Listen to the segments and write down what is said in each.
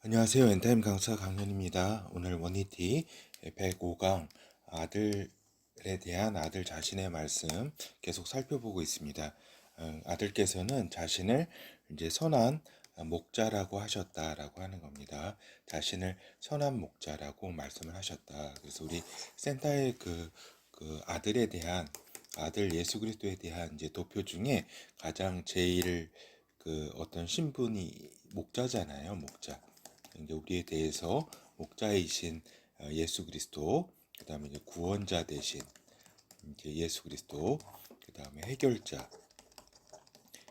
안녕하세요. 엔타임 강사 강연입니다. 오늘 원니티 105강 아들에 대한 아들 자신의 말씀 계속 살펴보고 있습니다. 아들께서는 자신을 이제 선한 목자라고 하셨다라고 하는 겁니다. 자신을 선한 목자라고 말씀을 하셨다. 그래서 우리 센터의 그 아들에 대한 아들 예수 그리스도에 대한 이제 도표 중에 가장 제일 그 어떤 신분이 목자잖아요. 목자. 이제 우리에 대해서 목자이신 예수 그리스도, 그 다음에 이제 구원자 대신 이제 예수 그리스도, 그 다음에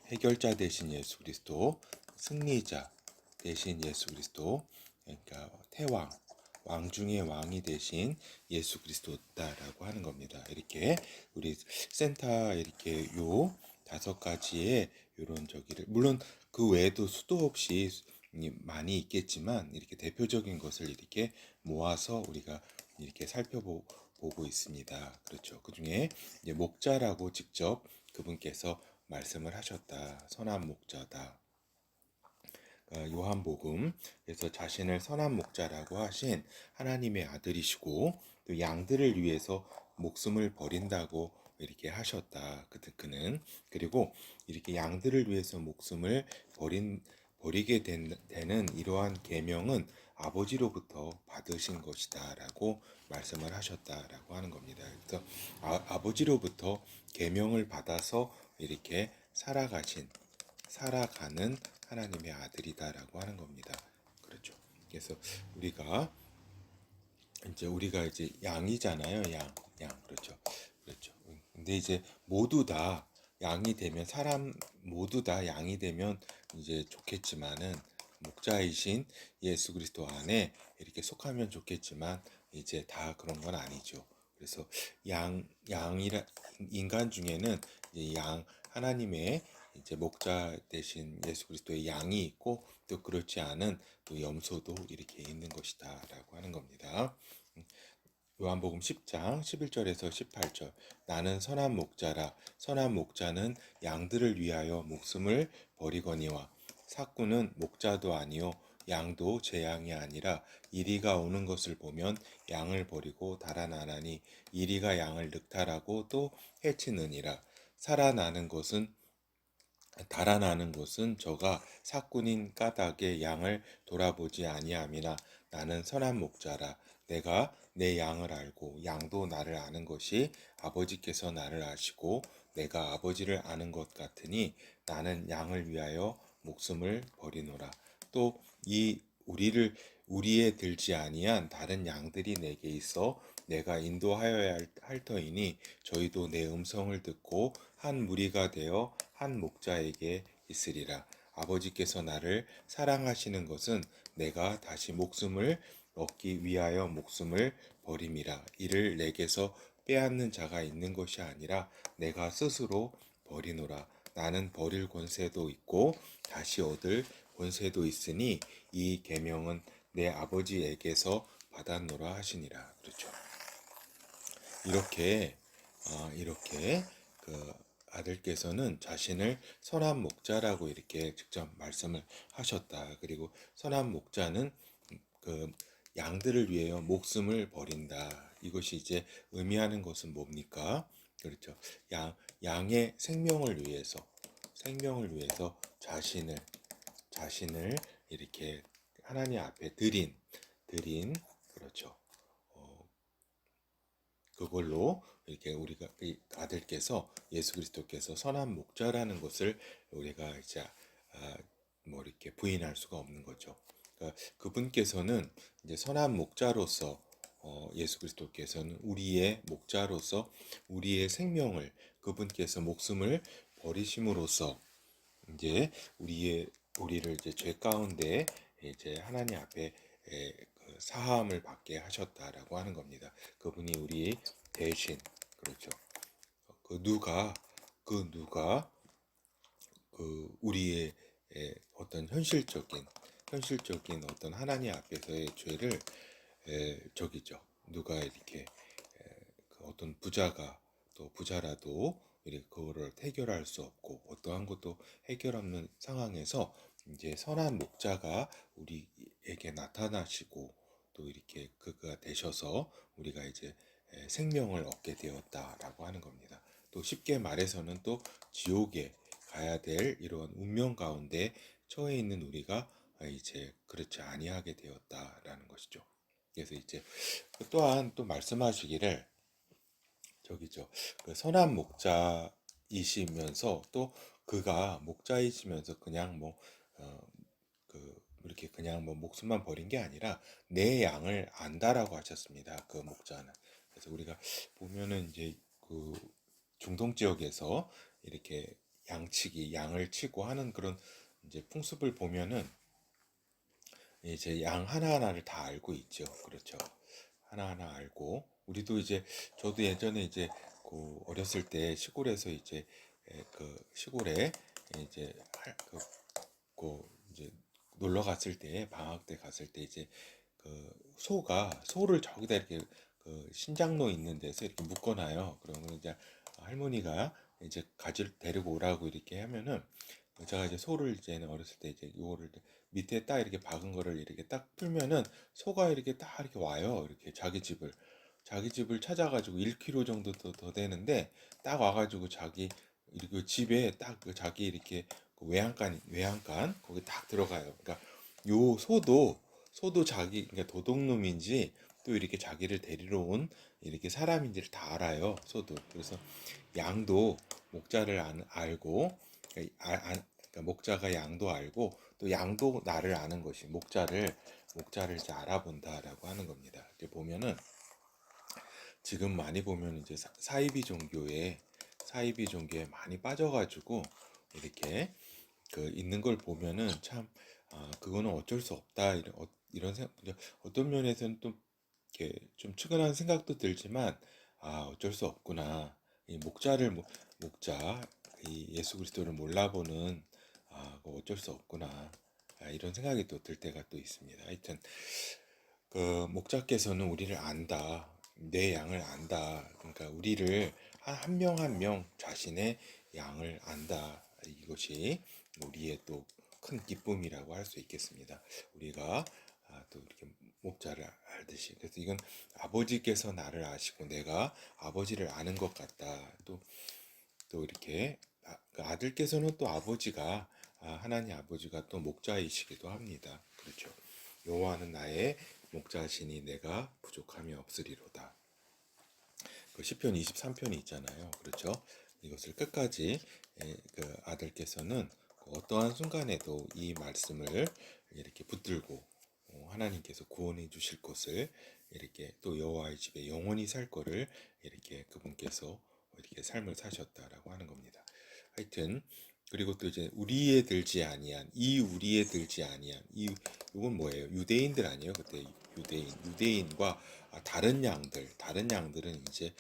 해결자 대신 예수 그리스도, 승리자 대신 예수 그리스도, 그러니까 태왕, 왕 중의 왕이 대신 예수 그리스도다라고 하는 겁니다. 이렇게 우리 센터 이렇게 요 5가지의 요런 저기를 물론 그 외에도 수도 없이 많이 있겠지만 이렇게 대표적인 것을 이렇게 모아서 우리가 이렇게 살펴보고 있습니다. 그렇죠. 그 중에 이제 목자라고 직접 그분께서 말씀을 하셨다. 선한 목자다. 요한복음 그래서 자신을 선한 목자라고 하신 하나님의 아들이시고 또 양들을 위해서 목숨을 버린다고 이렇게 하셨다. 그는 그리고 이렇게 양들을 위해서 목숨을 버리게 되는 이러한 계명은 아버지로부터 받으신 것이다라고 말씀을 하셨다라고 하는 겁니다. 그래서 아버지로부터 계명을 받아서 이렇게 살아가는 하나님의 아들이다라고 하는 겁니다. 그렇죠. 그래서 우리가 이제 양이잖아요. 그렇죠. 그렇죠. 근데 이제 모두 다 양이 되면 사람 모두 다 양이 되면 이제 좋겠지만은 목자이신 예수 그리스도 안에 이렇게 속하면 좋겠지만 이제 다 그런 건 아니죠. 그래서 양이라 인간 중에는 이제 하나님의 이제 목자 대신 예수 그리스도의 양이 있고 또 그렇지 않은 또 염소도 이렇게 있는 것이다라고 하는 겁니다. 요한복음 10장 11절에서 18절 나는 선한 목자라 선한 목자는 양들을 위하여 목숨을 버리거니와 삭구는 목자도 아니요 양도 제 양이 아니라 이리가 오는 것을 보면 양을 버리고 달아나나니 이리가 양을 늑탈하고 또 해치느니라 달아나는 것은 저가 삭군인 까닭에 양을 돌아보지 아니함이나 나는 선한 목자라 내가 내 양을 알고 양도 나를 아는 것이 아버지께서 나를 아시고 내가 아버지를 아는 것 같으니 나는 양을 위하여 목숨을 버리노라. 또 이 우리에 들지 아니한 다른 양들이 내게 있어 내가 인도하여야 할 터이니 저희도 내 음성을 듣고 한 무리가 되어 한 목자에게 있으리라. 아버지께서 나를 사랑하시는 것은 내가 다시 목숨을 얻기 위하여 목숨을 버림이라. 이를 내게서 빼앗는 자가 있는 것이 아니라 내가 스스로 버리노라. 나는 버릴 권세도 있고 다시 얻을 권세도 있으니 이 계명은 내 아버지에게서 받았노라 하시니라. 그렇죠. 이렇게 그 아들께서는 자신을 선한 목자라고 이렇게 직접 말씀을 하셨다. 그리고 선한 목자는 그 양들을 위하여 목숨을 버린다. 이것이 이제 의미하는 것은 뭡니까? 그렇죠. 양의 생명을 위해서 자신을 이렇게 하나님 앞에 드린 그렇죠. 그걸로 이렇게 우리가 이 아들께서 예수 그리스도께서 선한 목자라는 것을 우리가 이제 뭐 이렇게 부인할 수가 없는 거죠. 그러니까 그분께서는 이제 선한 목자로서 예수 그리스도께서는 우리의 목자로서 우리의 생명을 그분께서 목숨을 버리심으로써 이제 우리를 이제 죄 가운데 이제 하나님 앞에 그 사함을 받게 하셨다라고 하는 겁니다. 그분이 우리 대신 그렇죠. 그 누가 우리의 어떤 현실적인 어떤 하나님 앞에서의 죄를 저기죠. 누가 이렇게 그 어떤 부자가 또 부자라도 이렇게 그거를 해결할 수 없고 어떠한 것도 해결 없는 상황에서 이제 선한 목자가 우리에게 나타나시고 또 이렇게 그가 되셔서 우리가 이제 생명을 얻게 되었다라고 하는 겁니다. 또 쉽게 말해서는 또 지옥에 가야 될 이런 운명 가운데 처해 있는 우리가 이제 그렇지 아니하게 되었다라는 것이죠. 그래서 이제 또한 또 말씀하시기를 저기죠. 그 선한 목자이시면서 또 그가 목자이시면서 그냥 뭐 이렇게 그냥 뭐 목숨만 버린 게 아니라 내 양을 안다라고 하셨습니다. 그 목자는. 그래서 우리가 보면은 이제 그 중동 지역에서 이렇게 양을 치고 하는 그런 이제 풍습을 보면은 이제 양 하나하나를 다 알고 있죠. 그렇죠. 하나하나 알고 우리도 이제 저도 예전에 이제 그 어렸을 때 시골에서 이제 그 시골에 이제 그 이제 놀러 갔을 때 방학 때 갔을 때 이제 그 소를 저기다 이렇게 그 신장로 있는 데서 이렇게 묶어놔요. 그러면 이제 할머니가 이제 가지를 데리고 오라고 이렇게 하면은 제가 이제 소를 이제 어렸을 때 이제 요거를 밑에 딱 이렇게 박은 거를 이렇게 딱 풀면은 소가 이렇게 딱 이렇게 와요. 이렇게 자기 집을 찾아가지고 1km 정도 더 되는데 딱 와가지고 자기 이렇게 집에 딱 그 자기 이렇게 그 외양간 거기 딱 들어가요. 그러니까 요 소도 자기 그러니까 도둑놈인지 또 이렇게 자기를 데리러 온 이렇게 사람인지를 다 알아요. 소도. 그래서 양도 목자를 알고 그러니까 목자가 양도 알고 또 양도 나를 아는 것이 목자를 이제 알아본다라고 하는 겁니다. 이제 보면은 지금 많이 보면 이제 사이비 종교에 많이 빠져가지고 이렇게 그 있는 걸 보면은 참 그거는 어쩔 수 없다 이런 생각 어떤 면에서는 또 이렇게 좀 측은한 생각도 들지만 어쩔 수 없구나 이 목자 이 예수 그리스도를 몰라보는 그거 어쩔 수 없구나 이런 생각이 또 들 때가 또 있습니다. 하여튼 그 목자께서는 우리를 안다. 내 양을 안다. 그러니까 우리를 한 명 한 명 자신의 양을 안다. 이것이 우리의 또 큰 기쁨이라고 할 수 있겠습니다. 우리가 또 이렇게 목자를 알듯이. 그래서 이건 아버지께서 나를 아시고 내가 아버지를 아는 것 같다. 또 이렇게 그 아들께서는 또 하나님 아버지가 또 목자이시기도 합니다. 그렇죠. 여호와는 나의 목자시니 내가 부족함이 없으리로다. 그 시편 23편이 있잖아요. 그렇죠? 이것을 끝까지 그 아들께서는 그 어떠한 순간에도 이 말씀을 이렇게 붙들고 하나님께서 구원해 주실 것을 이렇게 또 여호와의 집에 영원히 살 거를 이렇게 그분께서 이렇게 삶을 사셨다라고 하는 겁니다. 하여튼 그리고 또 이제 우리에 들지 아니한 이건 뭐예요? 유대인들 아니에요? 그때 유대인과 다른 양들은 이제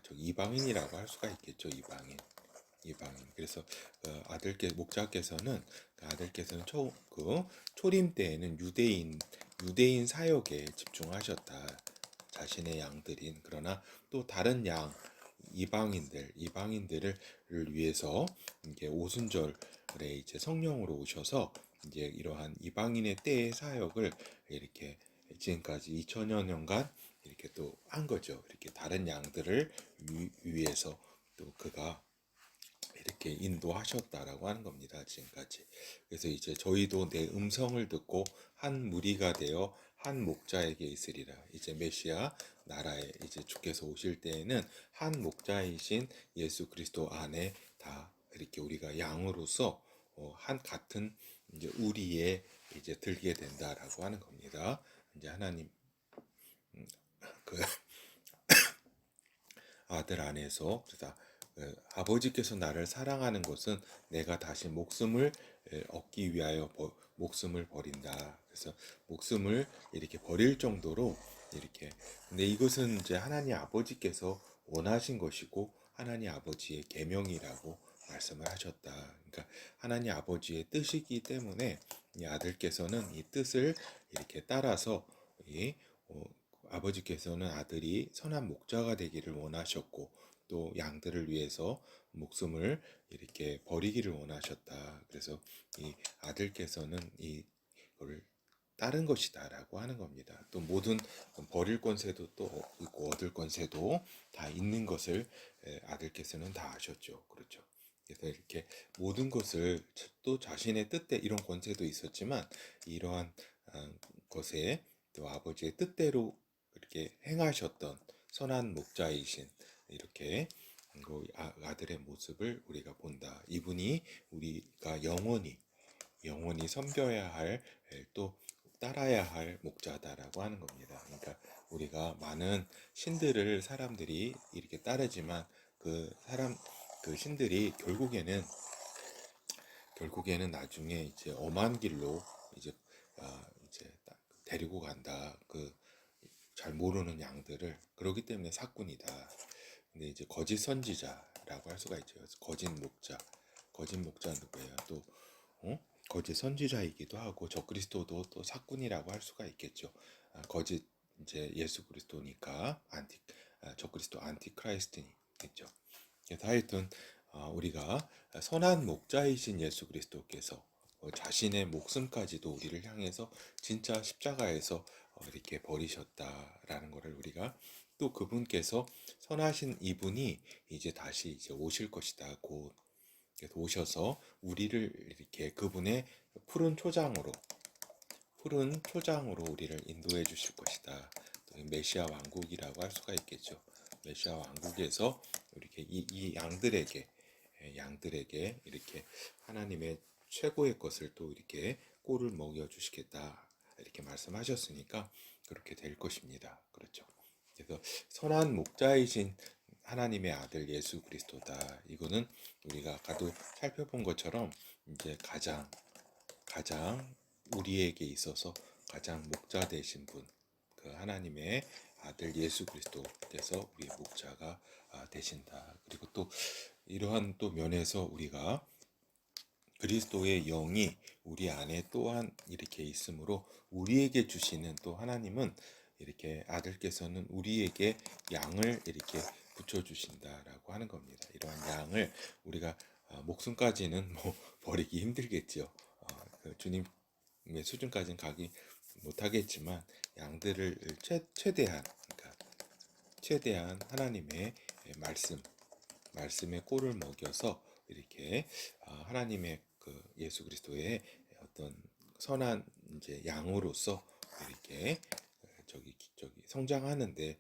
저 이방인이라고 할 수가 있겠죠. 이방인. 그래서 목자께서는 그 아들께서는 초림 때에는 유대인 사역에 집중하셨다. 자신의 양들인 그러나 또 다른 양 이방인들을 위해서 이게 오순절에 이제 성령으로 오셔서 이제 이러한 이방인의 때의 사역을 이렇게 지금까지 2000여 년간 이렇게 또 한 거죠. 이렇게 다른 양들을 위해서 또 그가 이렇게 인도하셨다라고 하는 겁니다. 지금까지. 그래서 이제 저희도 내 음성을 듣고 한 무리가 되어 한 목자에게 있으리라. 이제 메시아 나라에 이제 주께서 오실 때에는 한 목자이신 예수 그리스도 안에 다 이렇게 우리가 양으로서 한 같은 이제 우리에 이제 들게 된다라고 하는 겁니다. 이제 하나님 그 아들 안에서 그래서 아버지께서 나를 사랑하는 것은 내가 다시 목숨을 얻기 위하여 목숨을 버린다. 그래서 목숨을 이렇게 버릴 정도로 이렇게 근데 이것은 이제 하나님 아버지께서 원하신 것이고 하나님 아버지의 계명이라고 말씀을 하셨다. 그러니까 하나님 아버지의 뜻이기 때문에 이 아들께서는 이 뜻을 이렇게 따라서 이 어, 아버지께서는 아들이 선한 목자가 되기를 원하셨고 또 양들을 위해서 목숨을 이렇게 버리기를 원하셨다. 그래서 이 아들께서는 이거를 다른 것이다라고 하는 겁니다. 또 모든 버릴 권세도 또 있고 얻을 권세도 다 있는 것을 아들께서는 다 아셨죠. 그렇죠. 그래서 이렇게 모든 것을 또 자신의 뜻대 이런 권세도 있었지만 이러한 것에 또 아버지의 뜻대로 이렇게 행하셨던 선한 목자이신 이렇게 그 아들의 모습을 우리가 본다. 이분이 우리가 영원히 섬겨야 할 또 따라야 할 목자다라고 하는 겁니다. 그러니까 우리가 많은 신들을 사람들이 이렇게 따르지만 그 신들이 결국에는 나중에 이제 엄한 길로 이제 이제 데리고 간다. 그 잘 모르는 양들을 그러기 때문에 사꾼이다. 근데 이제 거짓 선지자라고 할 수가 있죠. 거짓 목자 누구예요? 또 거짓 선지자이기도 하고 적그리스도도 또 사꾼이라고 할 수가 있겠죠. 거짓 이제 예수 그리스도니까 적그리스도 안티크라이스트니겠죠. 그래서 하여튼 우리가 선한 목자이신 예수 그리스도께서 자신의 목숨까지도 우리를 향해서 진짜 십자가에서 이렇게 버리셨다라는 것을 우리가 또 그분께서 선하신 이분이 이제 다시 이제 오실 것이다. 곧 그래서 오셔서 우리를 이렇게 그분의 푸른 초장으로 우리를 인도해 주실 것이다. 또 메시아 왕국이라고 할 수가 있겠죠. 메시아 왕국에서 이렇게 이 양들에게 이렇게 하나님의 최고의 것을 또 이렇게 꼴을 먹여 주시겠다. 이렇게 말씀하셨으니까 그렇게 될 것입니다. 그렇죠. 그래서 선한 목자이신 하나님의 아들 예수 그리스도다. 이거는 우리가 아까도 살펴본 것처럼 이제 가장 우리에게 있어서 가장 목자 되신 분, 그 하나님의 아들 예수 그리스도께서 우리의 목자가 되신다. 그리고 또 이러한 또 면에서 우리가 그리스도의 영이 우리 안에 또한 이렇게 있으므로 우리에게 주시는 또 하나님은 이렇게 아들께서는 우리에게 양을 이렇게 붙여주신다라고 하는 겁니다. 이러한 양을 우리가 목숨까지는 뭐 버리기 힘들겠죠. 그 주님의 수준까지는 가기 못하겠지만 양들을 최대한 하나님의 말씀의 꼴을 먹여서 이렇게 하나님의 그 예수 그리스도의 어떤 선한 이제 양으로서 이렇게 저기 성장하는데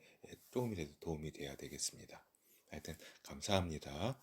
조금이라도 도움이 돼야 되겠습니다. 하여튼 감사합니다.